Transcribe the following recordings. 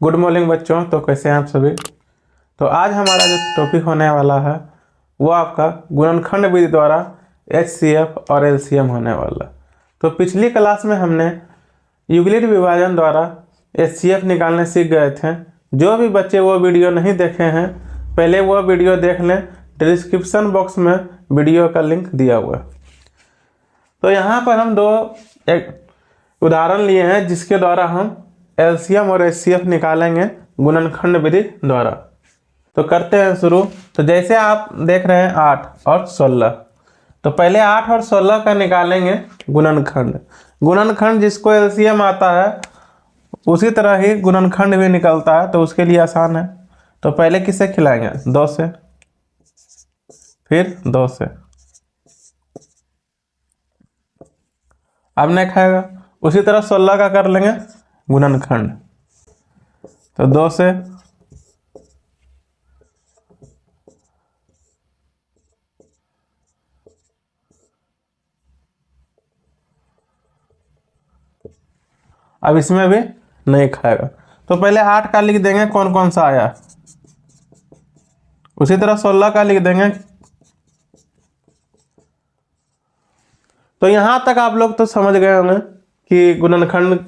Good morning बच्चों। तो कैसे हैं आप सभी। तो आज हमारा जो टॉपिक होने वाला है वो आपका गुणनखंड विधि द्वारा HCF और LCM होने वाला। तो पिछली क्लास में हमने यूक्लिड विभाजन द्वारा HCF निकालने सीख गए थे। जो भी बच्चे वो वीडियो नहीं देखे हैं पहले वो वीडियो देख लें, डिस्क्रिप्शन बॉक्स में वीडियो का लिंक दिया हुआ है। तो यहाँ पर हम एक उदाहरण लिए हैं जिसके द्वारा हम LCM और HCF निकालेंगे गुणनखंड विधि द्वारा। तो करते हैं शुरू। तो जैसे आप देख रहे हैं 8 और 16, तो पहले 8 और 16 का निकालेंगे गुणनखंड। गुणनखंड जिसको LCM आता है उसी तरह ही गुणनखंड भी निकलता है, तो उसके लिए आसान है। तो पहले किससे खिलाएंगे? 2 से, फिर 2 से। अब नहीं खाएगा, उसी तरह 16 का कर लेंगे गुणनखंड। तो 2 से, अब इसमें भी नहीं खाएगा। तो पहले 8 का लिख देंगे कौन कौन सा आया, उसी तरह 16 का लिख देंगे। तो यहां तक आप लोग तो समझ गए होंगे कि गुणनखंड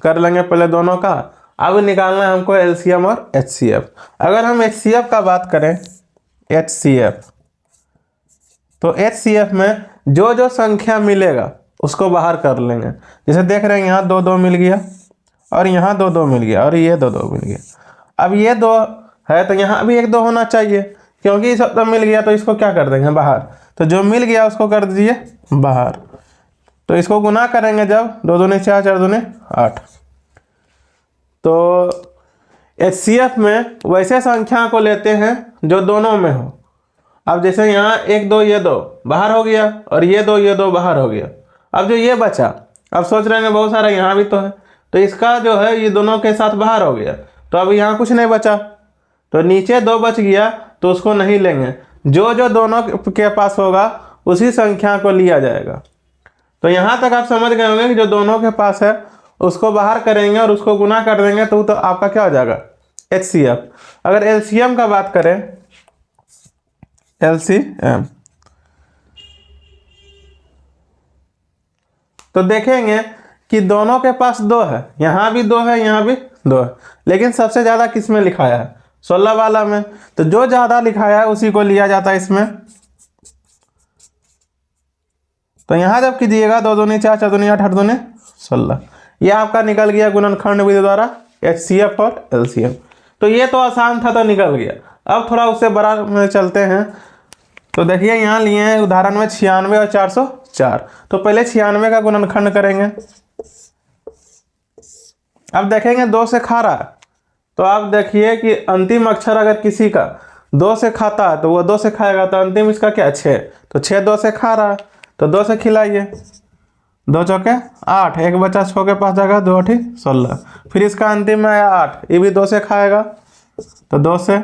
कर लेंगे पहले दोनों का। अब निकालना है हमको LCM और HCF। अगर हम HCF का बात करें, HCF, तो HCF में जो जो संख्या मिलेगा उसको बाहर कर लेंगे। जैसे देख रहे हैं यहाँ 2 2 मिल गया, और यहाँ 2 2 मिल गया, और ये 2 2 मिल गया। अब ये 2 है तो यहाँ भी 1 2 होना चाहिए, क्योंकि सब तो मिल गया तो इसको क्या कर देंगे? बाहर। तो जो मिल गया उसको कर दीजिए बाहर। तो इसको गुना करेंगे जब 2 दूनी 4 4 दूनी 8। तो HCF में वैसे संख्या को लेते हैं जो दोनों में हो। अब जैसे यहाँ 1 2 ये 2 बाहर हो गया, और ये 2 बाहर हो गया। अब जो ये बचा, अब सोच रहे हैं बहुत सारा यहाँ भी तो है, तो इसका जो है ये दोनों के साथ बाहर हो गया, तो अब यहाँ कुछ नहीं बचा। तो नीचे 2 बच गया तो उसको नहीं लेंगे, जो जो दोनों के पास होगा उसी संख्या को लिया जाएगा। तो यहाँ तक आप समझ गए होंगे कि जो दोनों के पास है उसको बाहर करेंगे और उसको गुना कर देंगे, तो आपका क्या हो जाएगा? HCF। अगर LCM का बात करें, LCM, तो देखेंगे कि दोनों के पास 2 है, यहाँ भी 2 है, यहाँ भी 2 है, लेकिन सबसे ज़्यादा किस में लिखाया है? 16 वाला में। तो जो ज़्यादा लिखाया है उसी को लिया जाता है इसमें। तो यहाँ जब कीजिएगा 2 दूनी 4 4 दूनी 8 8 दूनी 16, यह आपका निकल गया गुणनखंड विधि द्वारा HCF और LCM। तो ये तो आसान था तो निकल गया। अब थोड़ा उससे बड़ा में चलते हैं। तो देखिए यहाँ लिए हैं उदाहरण में 96 और 404। तो पहले 96 का गुणनखंड करेंगे। अब देखेंगे 2 से खा रहा है, तो आप देखिए कि अंतिम अक्षर अगर किसी का 2 से खाता है तो वो 2 से खाएगा, तो अंतिम इसका क्या? 6। तो 6 2 से खा रहा है, तो 2 से खिलाइए। 2 चौके 8, एक बचा 6 के पास जाएगा, 2 8 16। फिर इसका अंतिम में आया 8, ये भी 2 से खाएगा, तो 2 से।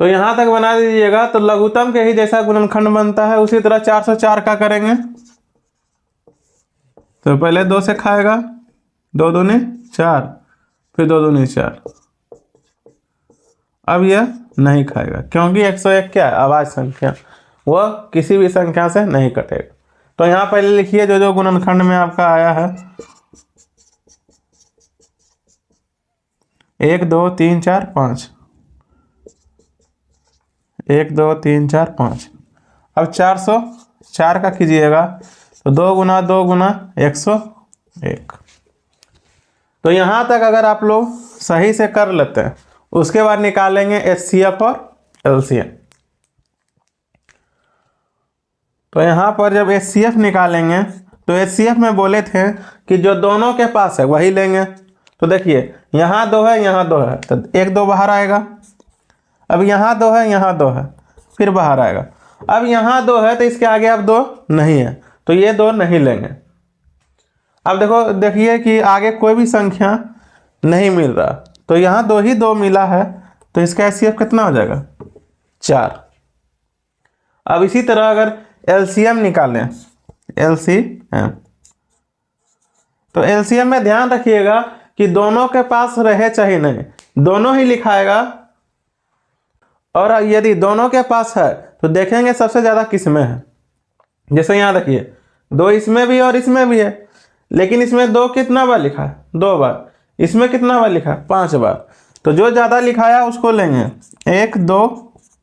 तो यहां तक बना दीजिएगा। तो लघुत्तम के ही जैसा गुणनखंड बनता है उसी तरह 404 का करेंगे। तो पहले 2 से खाएगा, 2 दूनी 4, फिर 2 दूनी 4। अब यह नहीं खाएगा क्योंकि 101 क्या है? आवाज संख्या, वह किसी भी संख्या से नहीं कटेगा। तो यहाँ पहले लिखिए जो जो गुणनखंड में आपका आया है, 1 2 3 4 5, 1 2 3 4 5। अब 404 का कीजिएगा, तो 2 गुना 2 गुना 101। तो यहाँ तक अगर आप लोग सही से कर लेते हैं उसके बाद निकालेंगे HCF और LCM। तो यहाँ पर जब HCF निकालेंगे तो HCF में बोले थे कि जो दोनों के पास है वही लेंगे। तो देखिए यहाँ 2 है, यहाँ 2 है, तो 1 2 बाहर आएगा। अब यहाँ 2 है, यहाँ 2 है, फिर बाहर आएगा। अब यहाँ 2 है तो इसके आगे अब 2 नहीं है, तो ये 2 नहीं लेंगे। अब देखिए कि आगे कोई भी संख्या नहीं मिल रहा, तो यहाँ 2 ही 2 मिला है, तो इसका HCF कितना हो जाएगा? 4। अब इसी तरह अगर एलसीएम निकालें, एलसीएम, तो एलसीएम में ध्यान रखिएगा कि दोनों के पास रहे चाहे नहीं, दोनों ही लिखाएगा। और यदि दोनों के पास है तो देखेंगे सबसे ज़्यादा किस में है। जैसे यहाँ देखिए 2 इसमें भी और इसमें भी है, लेकिन इसमें 2 कितना बार लिखा है, 2 बार। इसमें कितना बार लिखा है, 5 बार। तो जो ज़्यादा लिखाया उसको लेंगे, 1 2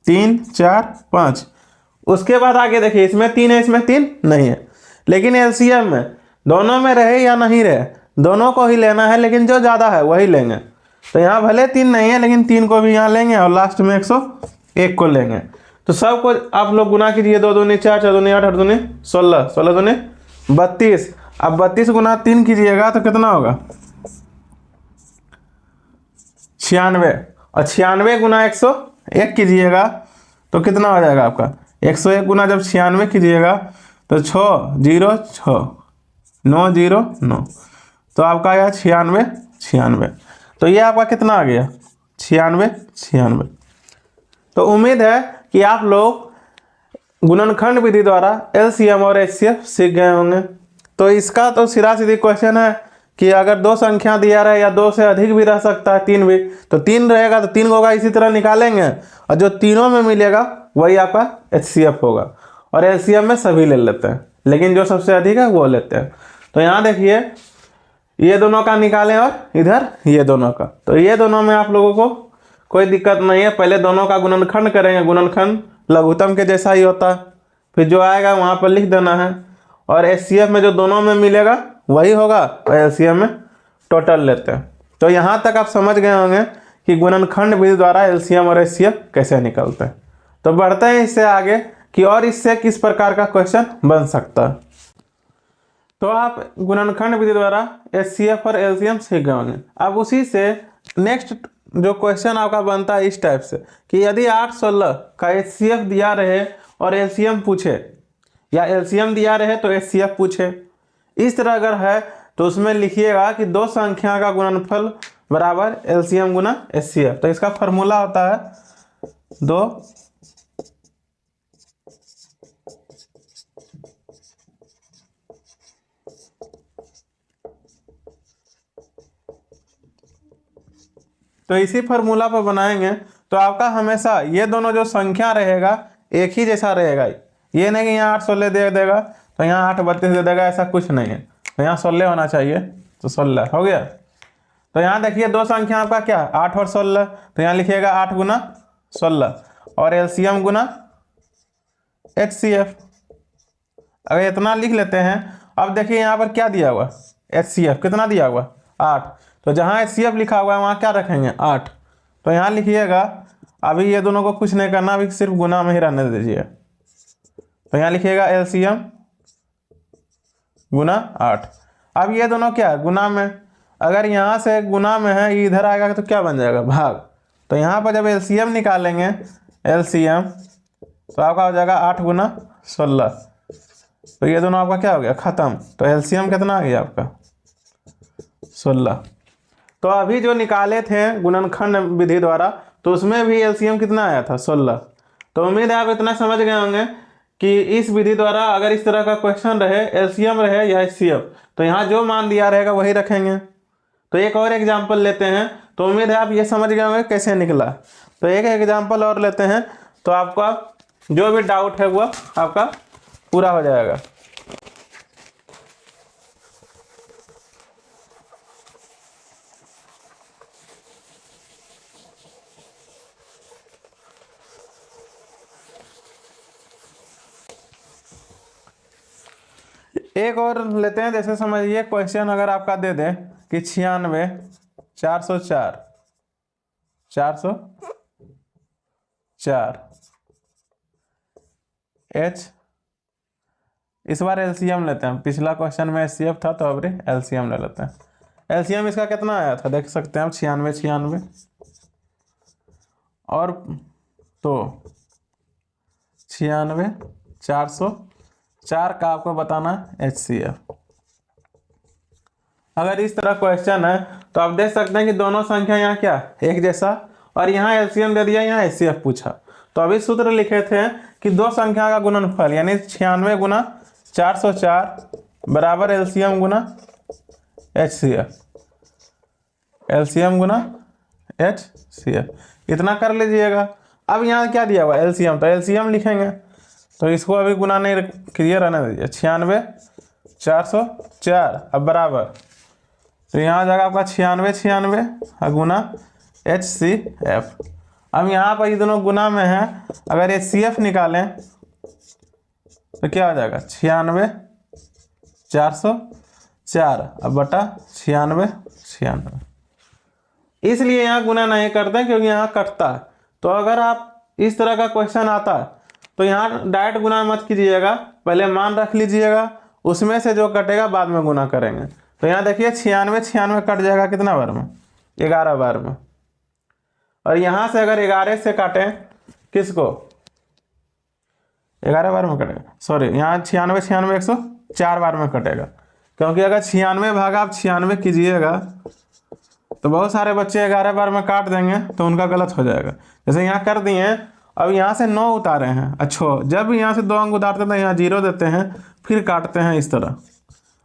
3 4 5। उसके बाद आगे देखिए इसमें 3 है, इसमें 3 नहीं है। लेकिन एलसीएम में दोनों में रहे या नहीं रहे, दोनों को ही लेना है, लेकिन जो ज़्यादा है वही लेंगे। तो यहाँ भले 3 नहीं है, लेकिन 3 को भी यहाँ लेंगे और लास्ट में 101 को लेंगे। तो सबको आप लोग गुना कीजिए, 2 दूनी 4, 4 दूनी 8, 8 दूनी 16, 16 दूनी 32। अब 32 गुना 3 कीजिएगा तो कितना होगा, 96। और 96 गुना 101 कीजिएगा तो कितना हो जाएगा आपका, 101 गुना जब 96 कीजिएगा तो 6 0 6 9 0 9, तो आपका आया 96 96। तो ये आपका कितना आ गया, 96 96। तो उम्मीद है कि आप लोग गुणनखंड विधि द्वारा एलसीएम और एचसीएफ सीख गए होंगे। तो इसका तो सीधा सीधी क्वेश्चन है कि अगर 2 संख्या दिया रहे या 2 से अधिक भी रह सकता है, 3 भी, तो 3 रहेगा तो 3 होगा, इसी तरह निकालेंगे और जो तीनों में मिलेगा वही आपका एचसीएफ होगा। और एलसीएम में सभी ले लेते हैं, लेकिन जो सबसे अधिक है वो लेते हैं। तो यहाँ देखिए ये दोनों का निकालें और इधर ये दोनों का, तो ये दोनों में आप लोगों को कोई दिक्कत नहीं है। पहले दोनों का गुणनखंड करेंगे, गुणनखंड लघुत्तम के जैसा ही होता है, फिर जो आएगा वहाँ पर लिख देना है। और एचसीएफ में जो दोनों में मिलेगा वही होगा, और एलसीएम में टोटल लेते हैं। तो यहाँ तक आप समझ गए होंगे कि गुणनखंड विधि द्वारा एलसीएम और एचसीएफ कैसे निकलते हैं। तो बढ़ते हैं इससे आगे कि और इससे किस प्रकार का क्वेश्चन बन सकता है। तो आप गुणनखंड विधि द्वारा एचसीएफ और एलसीएम सीख गए होंगे। अब उसी से नेक्स्ट जो क्वेश्चन आपका बनता है इस टाइप से कि यदि 8 16 का एचसीएफ दिया रहे और एलसीएम पूछे, या एलसीएम दिया रहे तो एचसीएफ पूछे, इस तरह अगर है तो उसमें लिखिएगा कि 2 संख्या का गुणनफल बराबर एलसीएम गुना एचसीएफ। तो इसका फॉर्मूला होता है 2 तो इसी फार्मूला पर बनाएंगे तो आपका हमेशा ये दोनों जो संख्या रहेगा एक ही जैसा रहेगा। ये नहीं कि यहाँ 8 16 दे देगा तो यहाँ 8 32 दे देगा, ऐसा कुछ नहीं है। तो यहाँ 16 होना चाहिए, तो 16 हो गया। तो यहाँ देखिए 2 संख्या आपका क्या, 8 और 16, तो यहाँ लिखिएगा 8 गुना 16 और एलसीएम गुना एचसीएफ। अगर इतना लिख लेते हैं, अब देखिए यहाँ पर क्या दिया हुआ, एचसीएफ कितना दिया हुआ 8, तो जहाँ एचसीएफ लिखा हुआ है वहाँ क्या रखेंगे 8। तो यहाँ लिखिएगा, अभी ये दोनों को कुछ नहीं करना, अभी सिर्फ गुना में ही रहने दीजिए। तो यहाँ लिखिएगा एलसीएम गुना 8। अब ये दोनों क्या है, गुना में, अगर यहाँ से गुना में है इधर आएगा तो क्या बन जाएगा, भाग। तो यहाँ पर जब एलसीएम निकालेंगे, एलसीएम, तो आपका हो जाएगा 8 गुना 16। तो ये दोनों आपका क्या हो गया, खत्म। तो एलसीएम कितना आ गया आपका 16। तो अभी जो निकाले थे गुणनखंड विधि द्वारा, तो उसमें भी एलसीएम कितना आया था 16। तो उम्मीद है आप इतना समझ गए होंगे कि इस विधि द्वारा अगर इस तरह का क्वेश्चन रहे, एलसीएम रहे या एचसीएफ, तो यहाँ जो मान दिया रहेगा वही रखेंगे। तो एक और एग्जाम्पल लेते हैं, तो उम्मीद है आप ये समझ गए होंगे कैसे निकला। तो एक एग्जाम्पल और लेते हैं, तो आपका जो भी डाउट है वो आपका पूरा हो जाएगा। एक और लेते हैं, जैसे समझिए क्वेश्चन अगर आपका दे दें कि 96 404 404 एच, इस बार एलसीएम लेते हैं। पिछला क्वेश्चन में एचसीएफ था, तो अब एलसीएम ले लेते हैं। एलसीएम इसका कितना आया था देख सकते हैं आप, 96 96 और तो 96 404 का आपको बताना एचसीएफ। अगर इस तरह क्वेश्चन है तो आप देख सकते हैं कि दोनों संख्या यहाँ क्या एक जैसा, और यहाँ एलसीएम दे दिया, यहाँ एचसीएफ पूछा। तो अभी सूत्र लिखे थे कि दो संख्या का गुणनफल यानी 96 गुना 404 बराबर एलसीएम गुना एचसीएफ, एलसीएम गुना एचसीएफ इतना कर लीजिएगा। अब यहाँ क्या दिया हुआ एलसीएम, तो एलसीएम लिखेंगे, तो इसको अभी गुना नहीं क्लियर रहने दीजिए। 96 404 अब बराबर, तो यहाँ जाएगा आपका 96 गुना एचसीएफ। अब यहाँ पर ये दोनों गुना में है, अगर एचसीएफ निकालें तो क्या आ जाएगा 96 404 अब बटा 96। इसलिए यहाँ गुना नहीं करते क्योंकि यहाँ कटता है। तो अगर आप इस तरह का क्वेश्चन आता है तो यहाँ डायरेक्ट गुना मत कीजिएगा, पहले मान रख लीजिएगा, उसमें से जो कटेगा बाद में गुना करेंगे। तो यहाँ देखिए 96 कट जाएगा कितना बार में, 11 बार में। और यहाँ से अगर 11 से काटें किसको, 11 बार में कटेगा, सॉरी यहाँ 96 104 बार में कटेगा, क्योंकि अगर 96 भागा आप 96 कीजिएगा तो बहुत सारे बच्चे 11 बार में काट देंगे तो उनका गलत हो जाएगा। जैसे यहाँ कर दिए, अब यहाँ से 9 उतारे हैं, अच्छा जब यहाँ से 2 अंक उतारते हैं तो यहाँ 0 देते हैं, फिर काटते हैं इस तरह।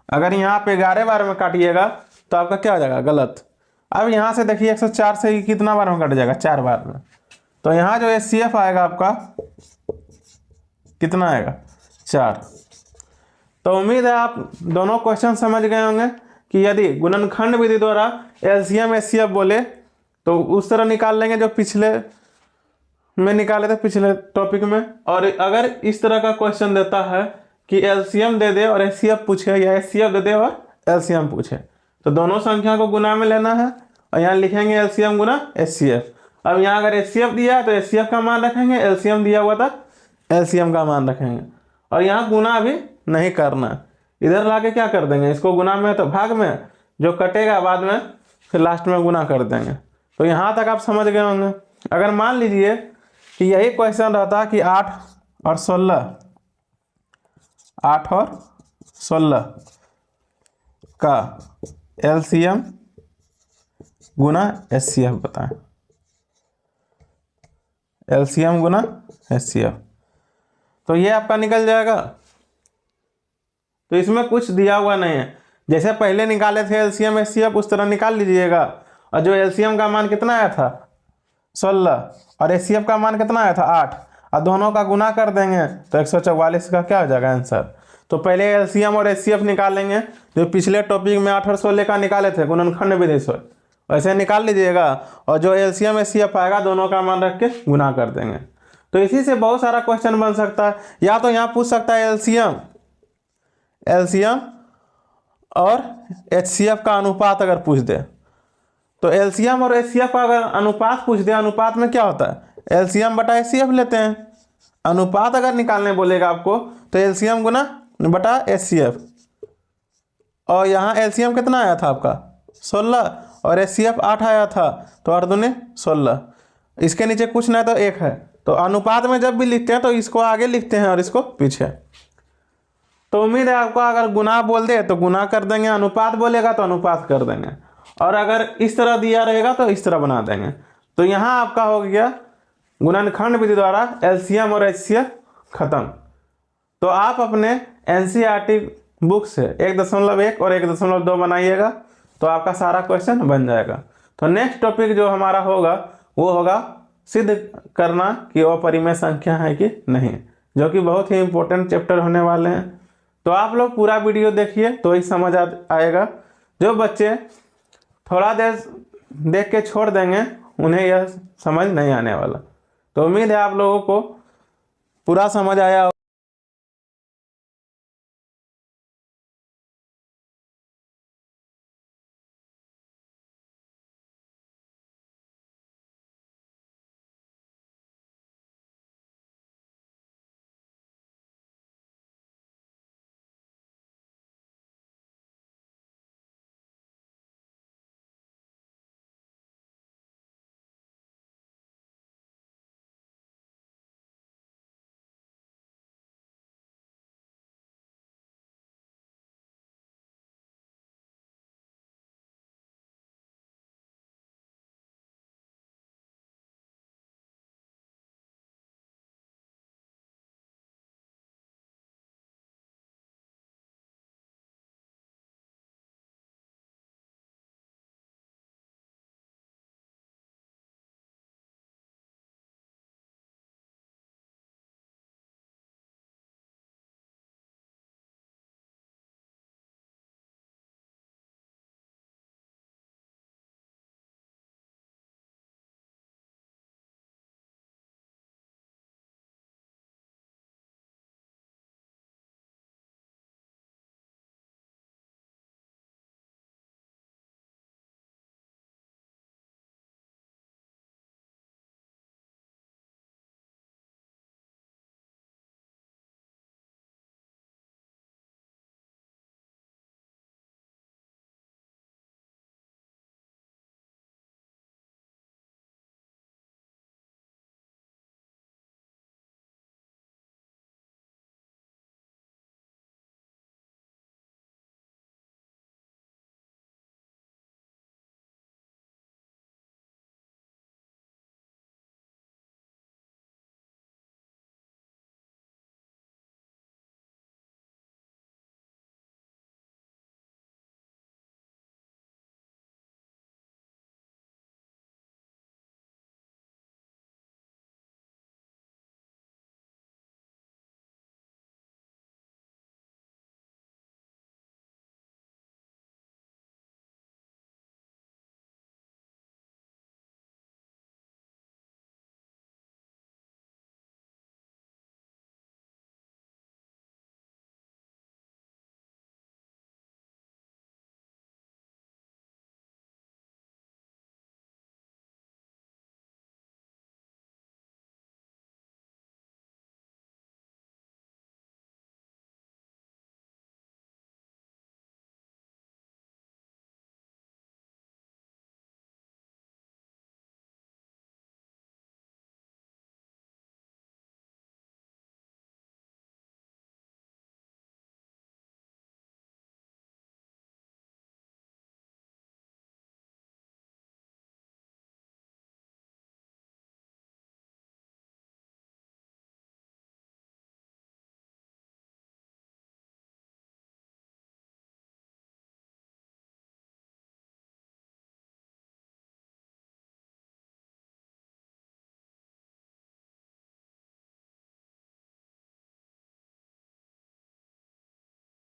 अगर यहाँ पे 11 बार में काटिएगा तो आपका क्या हो जाएगा गलत। अब यहाँ से देखिए 104 से कितना बार में कट जाएगा, 4 बार में। तो यहाँ जो एचसीएफ आएगा आपका कितना आएगा, 4। तो उम्मीद है आप दोनों क्वेश्चन समझ गए होंगे कि यदि गुणनखंड विधि द्वारा एलसीएम एचसीएफ बोले तो उस तरह निकाल लेंगे जो पिछले में निकाले थे, पिछले टॉपिक में। और अगर इस तरह का क्वेश्चन देता है कि एलसीएम दे दे और एचसीएफ पूछे, या एचसीएफ दे दे और एलसीएम पूछे, तो दोनों संख्या को गुना में लेना है और यहाँ लिखेंगे एलसीएम गुना एचसीएफ। अब यहाँ अगर एचसीएफ दिया है तो एचसीएफ का मान रखेंगे, एलसीएम दिया हुआ था एलसीएम का मान रखेंगे। और यहाँ गुना भी नहीं करना, इधर लाके क्या कर देंगे, इसको गुना में तो भाग में, जो कटेगा बाद में फिर लास्ट में गुना कर देंगे। तो यहाँ तक आप समझ गए होंगे। अगर मान लीजिए कि यही क्वेश्चन रहता कि 8 और 16 का एलसीएम गुना एचसीएफ बताएं, एलसीएम गुना एचसीएफ, तो ये आपका निकल जाएगा। तो इसमें कुछ दिया हुआ नहीं है, जैसे पहले निकाले थे एलसीएम एचसीएफ उस तरह निकाल लीजिएगा। और जो एलसीएम का मान कितना आया था 16 और एचसीएफ का मान कितना आया था 8, और दोनों का गुना कर देंगे तो 144 का क्या हो जाएगा आंसर। तो पहले एलसीएम और एचसीएफ निकालेंगे, जो पिछले टॉपिक में 8 और 16 का निकाले थे गुणनखंड विधि से, वैसे निकाल लीजिएगा। और जो एलसीएम एचसीएफ आएगा दोनों का मान रख के गुना कर देंगे। तो इसी से बहुत सारा क्वेश्चन बन सकता है। या तो यहाँ पूछ सकता है एलसीएम और एचसीएफ का अनुपात अगर पूछ दे, तो एलसीएम और एचसीएफ का अगर अनुपात पूछ दे, अनुपात में क्या होता है एलसीएम बटा एचसीएफ लेते हैं। अनुपात अगर निकालने बोलेगा आपको तो एलसीएम गुना बटा एचसीएफ, और यहाँ एलसीएम कितना आया था आपका 16 और एचसीएफ 8 आया था, तो 8 दूनी 16, इसके नीचे कुछ नहीं तो 1 है। तो अनुपात में जब भी लिखते हैं तो इसको आगे लिखते हैं और इसको पीछे। तो उम्मीद है आपको, अगर गुना बोल दे तो गुना कर देंगे, अनुपात बोलेगा तो अनुपात कर देंगे, और अगर इस तरह दिया रहेगा तो इस तरह बना देंगे। तो यहाँ आपका हो गया गुणनखंड विधि द्वारा एलसीएम और एचसीएफ खत्म। तो आप अपने एनसीईआरटी बुक से 1.1 और 1.2 बनाइएगा, तो आपका सारा क्वेश्चन बन जाएगा। तो नेक्स्ट टॉपिक जो हमारा होगा वो होगा सिद्ध करना कि अपरिमेय संख्या है कि नहीं, जो कि बहुत ही इंपॉर्टेंट चैप्टर होने वाले हैं। तो आप लोग पूरा वीडियो देखिए तो ही समझ आएगा। जो बच्चे थोड़ा देर देख के छोड़ देंगे उन्हें यह समझ नहीं आने वाला। तो उम्मीद है आप लोगों को पूरा समझ आया।